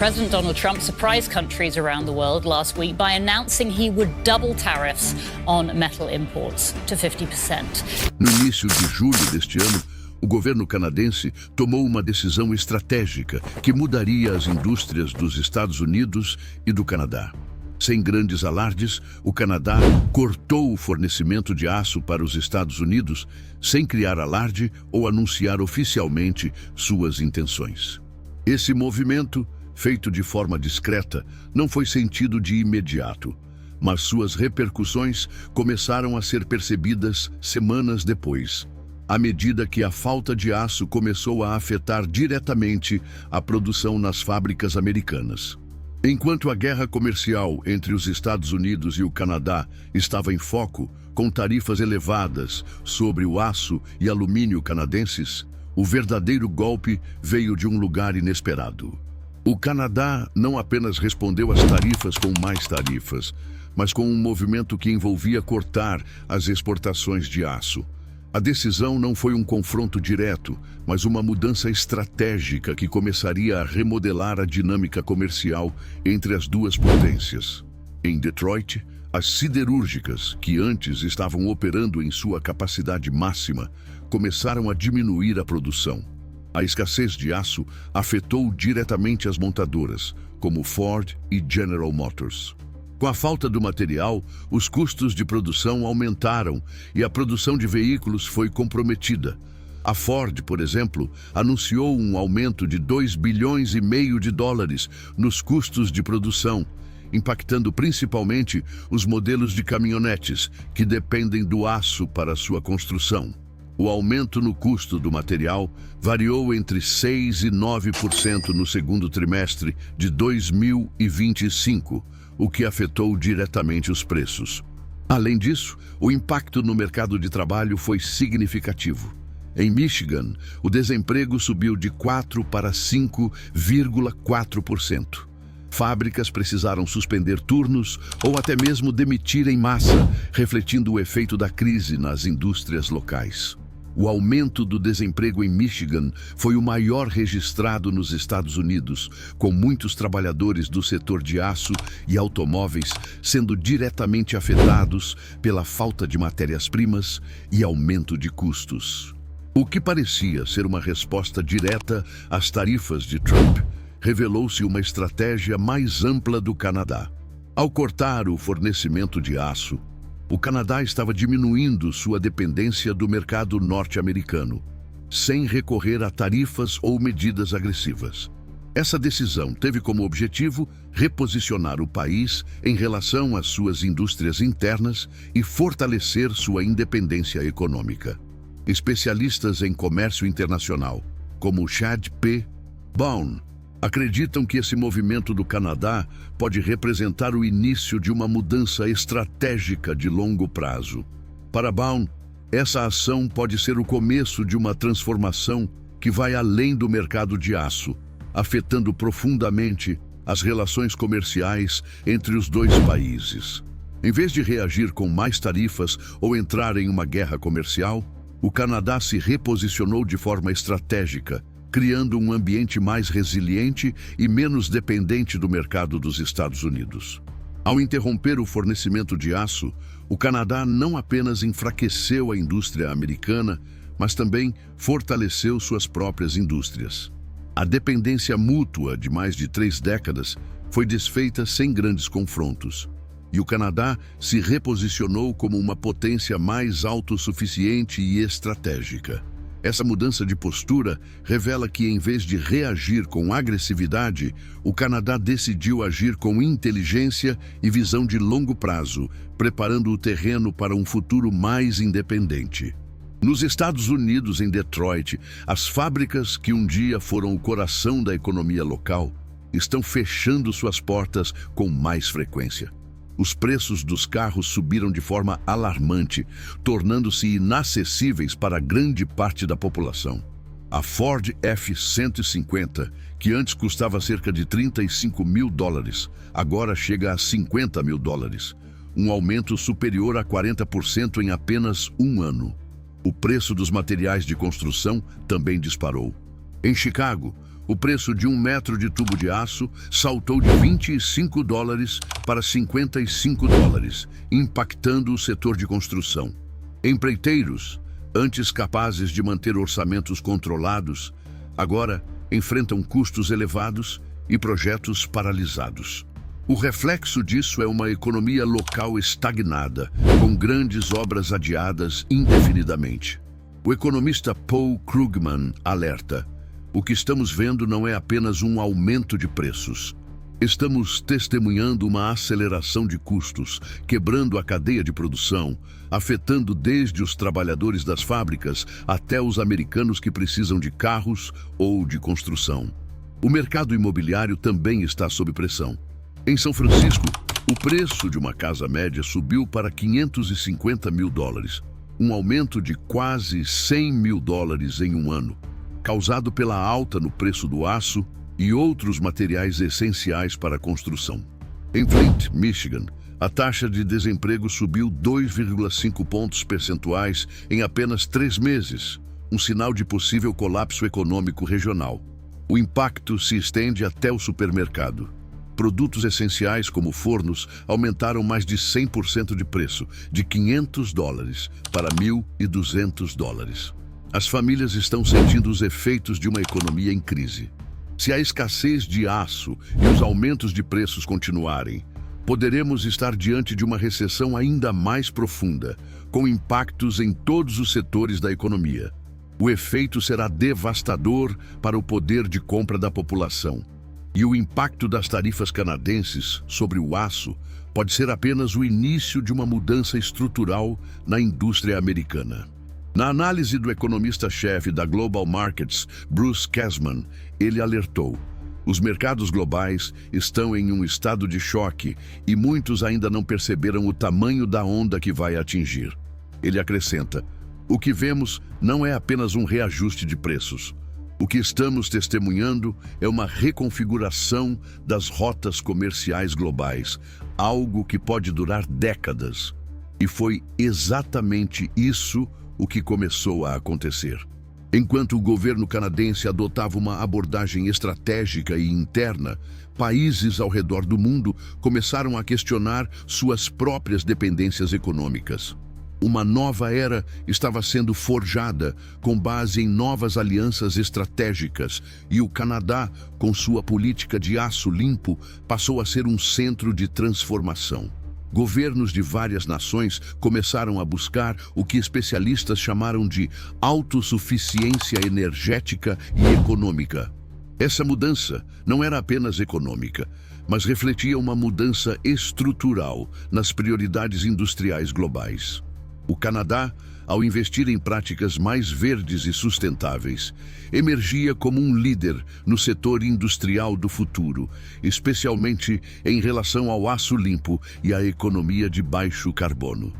President Donald Trump surprised countries around the world last week by announcing he would double tariffs on metal imports to 50%. No início de julho deste ano, o governo canadense tomou uma decisão estratégica que mudaria as indústrias dos Estados Unidos e do Canadá. Sem grandes alardes, o Canadá cortou o fornecimento de aço para os Estados Unidos sem criar alarde ou anunciar oficialmente suas intenções. Esse movimento, feito de forma discreta, não foi sentido de imediato, mas suas repercussões começaram a ser percebidas semanas depois, à medida que a falta de aço começou a afetar diretamente a produção nas fábricas americanas. Enquanto a guerra comercial entre os Estados Unidos e o Canadá estava em foco, com tarifas elevadas sobre o aço e alumínio canadenses, o verdadeiro golpe veio de um lugar inesperado. O Canadá não apenas respondeu às tarifas com mais tarifas, mas com um movimento que envolvia cortar as exportações de aço. A decisão não foi um confronto direto, mas uma mudança estratégica que começaria a remodelar a dinâmica comercial entre as duas potências. Em Detroit, as siderúrgicas, que antes estavam operando em sua capacidade máxima, começaram a diminuir a produção. A escassez de aço afetou diretamente as montadoras, como Ford e General Motors. Com a falta do material, os custos de produção aumentaram e a produção de veículos foi comprometida. A Ford, por exemplo, anunciou um aumento de 2,5 bilhões de dólares nos custos de produção, impactando principalmente os modelos de caminhonetes que dependem do aço para sua construção. O aumento no custo do material variou entre 6% e 9% no segundo trimestre de 2025, o que afetou diretamente os preços. Além disso, o impacto no mercado de trabalho foi significativo. Em Michigan, o desemprego subiu de 4% para 5,4%. Fábricas precisaram suspender turnos ou até mesmo demitir em massa, refletindo o efeito da crise nas indústrias locais. O aumento do desemprego em Michigan foi o maior registrado nos Estados Unidos, com muitos trabalhadores do setor de aço e automóveis sendo diretamente afetados pela falta de matérias-primas e aumento de custos. O que parecia ser uma resposta direta às tarifas de Trump revelou-se uma estratégia mais ampla do Canadá. Ao cortar o fornecimento de aço, o Canadá estava diminuindo sua dependência do mercado norte-americano, sem recorrer a tarifas ou medidas agressivas. Essa decisão teve como objetivo reposicionar o país em relação às suas indústrias internas e fortalecer sua independência econômica. Especialistas em comércio internacional, como Chad P. Bown, acreditam que esse movimento do Canadá pode representar o início de uma mudança estratégica de longo prazo. Para Bown, essa ação pode ser o começo de uma transformação que vai além do mercado de aço, afetando profundamente as relações comerciais entre os dois países. Em vez de reagir com mais tarifas ou entrar em uma guerra comercial, o Canadá se reposicionou de forma estratégica, criando um ambiente mais resiliente e menos dependente do mercado dos Estados Unidos. Ao interromper o fornecimento de aço, o Canadá não apenas enfraqueceu a indústria americana, mas também fortaleceu suas próprias indústrias. A dependência mútua de mais de 3 décadas foi desfeita sem grandes confrontos, e o Canadá se reposicionou como uma potência mais autossuficiente e estratégica. Essa mudança de postura revela que, em vez de reagir com agressividade, o Canadá decidiu agir com inteligência e visão de longo prazo, preparando o terreno para um futuro mais independente. Nos Estados Unidos, em Detroit, as fábricas que um dia foram o coração da economia local estão fechando suas portas com mais frequência. Os preços dos carros subiram de forma alarmante, tornando-se inacessíveis para grande parte da população. A Ford F-150, que antes custava cerca de $35 mil, agora chega a $50 mil, um aumento superior a 40% em apenas um ano. O preço dos materiais de construção também disparou. Em Chicago, O preço de 1 metro de tubo de aço saltou de $25 para $55, impactando o setor de construção. Empreiteiros, antes capazes de manter orçamentos controlados, agora enfrentam custos elevados e projetos paralisados. O reflexo disso é uma economia local estagnada, com grandes obras adiadas indefinidamente. O economista Paul Krugman alerta: o que estamos vendo não é apenas um aumento de preços. Estamos testemunhando uma aceleração de custos, quebrando a cadeia de produção, afetando desde os trabalhadores das fábricas até os americanos que precisam de carros ou de construção. O mercado imobiliário também está sob pressão. Em São Francisco, o preço de uma casa média subiu para $550 mil, um aumento de quase $100 mil em um ano, causado pela alta no preço do aço e outros materiais essenciais para a construção. Em Flint, Michigan, a taxa de desemprego subiu 2,5 pontos percentuais em apenas 3 meses, um sinal de possível colapso econômico regional. O impacto se estende até o supermercado. Produtos essenciais como fornos aumentaram mais de 100% de preço, de $500 para $1.200. As famílias estão sentindo os efeitos de uma economia em crise. Se a escassez de aço e os aumentos de preços continuarem, poderemos estar diante de uma recessão ainda mais profunda, com impactos em todos os setores da economia. O efeito será devastador para o poder de compra da população. E o impacto das tarifas canadenses sobre o aço pode ser apenas o início de uma mudança estrutural na indústria americana. Na análise do economista-chefe da Global Markets, Bruce Kasman, ele alertou: os mercados globais estão em um estado de choque e muitos ainda não perceberam o tamanho da onda que vai atingir. Ele acrescenta: o que vemos não é apenas um reajuste de preços. O que estamos testemunhando é uma reconfiguração das rotas comerciais globais, algo que pode durar décadas. E foi exatamente isso o que começou a acontecer. Enquanto o governo canadense adotava uma abordagem estratégica e interna, países ao redor do mundo começaram a questionar suas próprias dependências econômicas. Uma nova era estava sendo forjada com base em novas alianças estratégicas, e o Canadá, com sua política de aço limpo, passou a ser um centro de transformação. Governos de várias nações começaram a buscar o que especialistas chamaram de autossuficiência energética e econômica. Essa mudança não era apenas econômica, mas refletia uma mudança estrutural nas prioridades industriais globais. O Canadá, ao investir em práticas mais verdes e sustentáveis, emergia como um líder no setor industrial do futuro, especialmente em relação ao aço limpo e à economia de baixo carbono.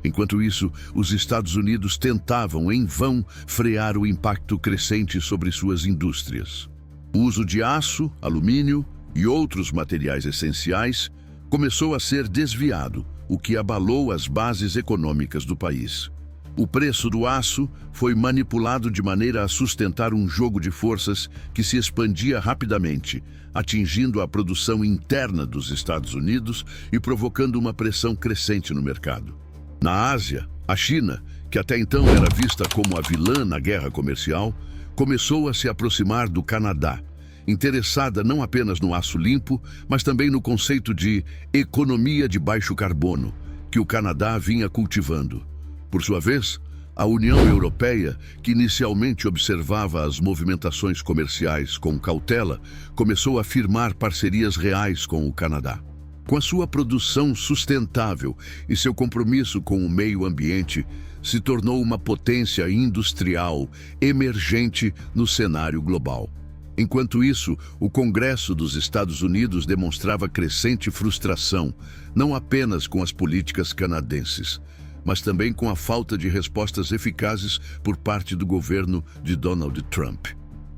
Enquanto isso, os Estados Unidos tentavam, em vão, frear o impacto crescente sobre suas indústrias. O uso de aço, alumínio e outros materiais essenciais começou a ser desviado, o que abalou as bases econômicas do país. O preço do aço foi manipulado de maneira a sustentar um jogo de forças que se expandia rapidamente, atingindo a produção interna dos Estados Unidos e provocando uma pressão crescente no mercado. Na Ásia, a China, que até então era vista como a vilã na guerra comercial, começou a se aproximar do Canadá, interessada não apenas no aço limpo, mas também no conceito de economia de baixo carbono, que o Canadá vinha cultivando. Por sua vez, a União Europeia, que inicialmente observava as movimentações comerciais com cautela, começou a firmar parcerias reais com o Canadá. Com a sua produção sustentável e seu compromisso com o meio ambiente, se tornou uma potência industrial emergente no cenário global. Enquanto isso, o Congresso dos Estados Unidos demonstrava crescente frustração, não apenas com as políticas canadenses, mas também com a falta de respostas eficazes por parte do governo de Donald Trump.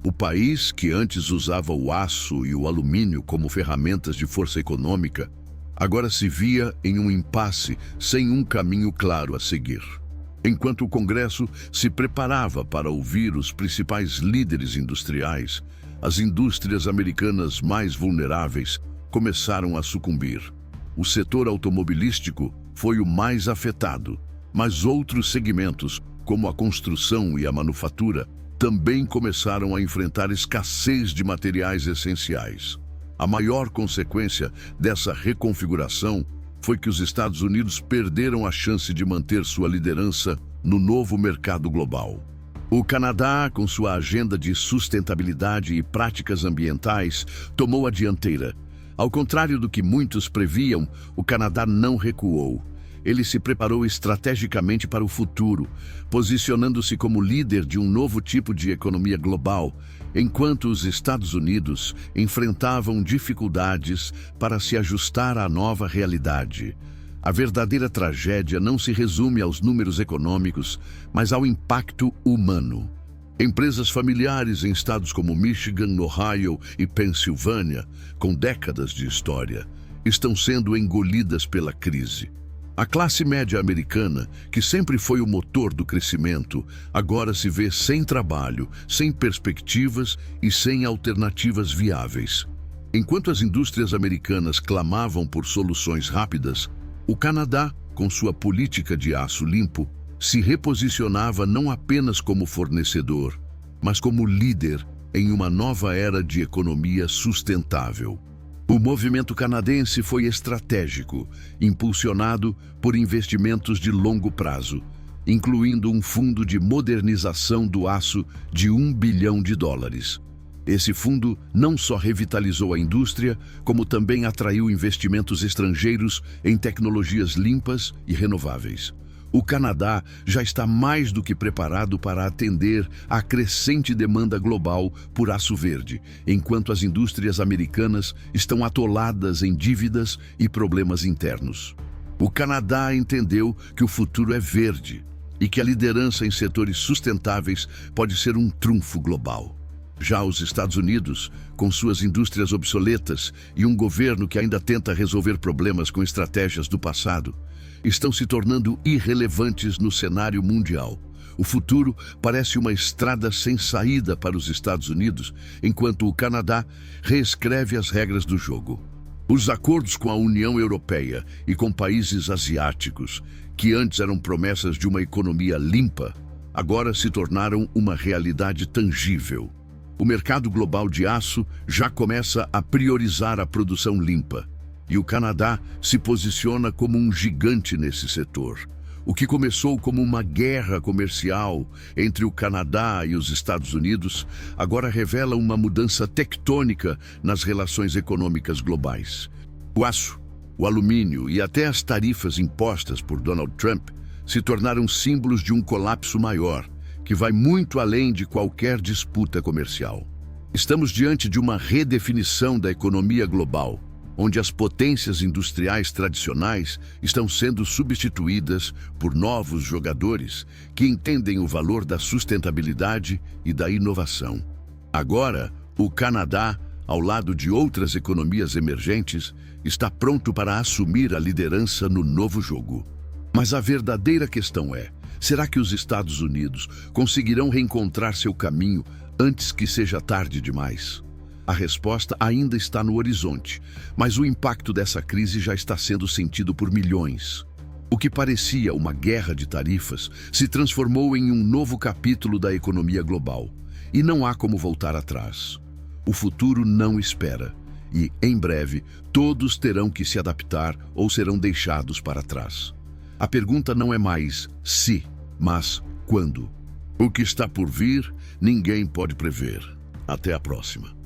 O país, que antes usava o aço e o alumínio como ferramentas de força econômica, agora se via em um impasse sem um caminho claro a seguir. Enquanto o Congresso se preparava para ouvir os principais líderes industriais, as indústrias americanas mais vulneráveis começaram a sucumbir. O setor automobilístico foi o mais afetado, mas outros segmentos, como a construção e a manufatura, também começaram a enfrentar escassez de materiais essenciais. A maior consequência dessa reconfiguração foi que os Estados Unidos perderam a chance de manter sua liderança no novo mercado global. O Canadá, com sua agenda de sustentabilidade e práticas ambientais, tomou a dianteira. Ao contrário do que muitos previam, o Canadá não recuou. Ele se preparou estrategicamente para o futuro, posicionando-se como líder de um novo tipo de economia global, enquanto os Estados Unidos enfrentavam dificuldades para se ajustar à nova realidade. A verdadeira tragédia não se resume aos números econômicos, mas ao impacto humano. Empresas familiares em estados como Michigan, Ohio e Pensilvânia, com décadas de história, estão sendo engolidas pela crise. A classe média americana, que sempre foi o motor do crescimento, agora se vê sem trabalho, sem perspectivas e sem alternativas viáveis. Enquanto as indústrias americanas clamavam por soluções rápidas, o Canadá, com sua política de aço limpo, se reposicionava não apenas como fornecedor, mas como líder em uma nova era de economia sustentável. O movimento canadense foi estratégico, impulsionado por investimentos de longo prazo, incluindo um fundo de modernização do aço de US$ 1 bilhão. Esse fundo não só revitalizou a indústria, como também atraiu investimentos estrangeiros em tecnologias limpas e renováveis. O Canadá já está mais do que preparado para atender à crescente demanda global por aço verde, enquanto as indústrias americanas estão atoladas em dívidas e problemas internos. O Canadá entendeu que o futuro é verde e que a liderança em setores sustentáveis pode ser um trunfo global. Já os Estados Unidos, com suas indústrias obsoletas e um governo que ainda tenta resolver problemas com estratégias do passado, estão se tornando irrelevantes no cenário mundial. O futuro parece uma estrada sem saída para os Estados Unidos, enquanto o Canadá reescreve as regras do jogo. Os acordos com a União Europeia e com países asiáticos, que antes eram promessas de uma economia limpa, agora se tornaram uma realidade tangível. O mercado global de aço já começa a priorizar a produção limpa, e o Canadá se posiciona como um gigante nesse setor. O que começou como uma guerra comercial entre o Canadá e os Estados Unidos, agora revela uma mudança tectônica nas relações econômicas globais. O aço, o alumínio e até as tarifas impostas por Donald Trump se tornaram símbolos de um colapso maior, que vai muito além de qualquer disputa comercial. Estamos diante de uma redefinição da economia global, onde as potências industriais tradicionais estão sendo substituídas por novos jogadores que entendem o valor da sustentabilidade e da inovação. Agora, o Canadá, ao lado de outras economias emergentes, está pronto para assumir a liderança no novo jogo. Mas a verdadeira questão é: será que os Estados Unidos conseguirão reencontrar seu caminho antes que seja tarde demais? A resposta ainda está no horizonte, mas o impacto dessa crise já está sendo sentido por milhões. O que parecia uma guerra de tarifas se transformou em um novo capítulo da economia global, e não há como voltar atrás. O futuro não espera, e, em breve, todos terão que se adaptar ou serão deixados para trás. A pergunta não é mais se, mas quando. O que está por vir, ninguém pode prever. Até a próxima.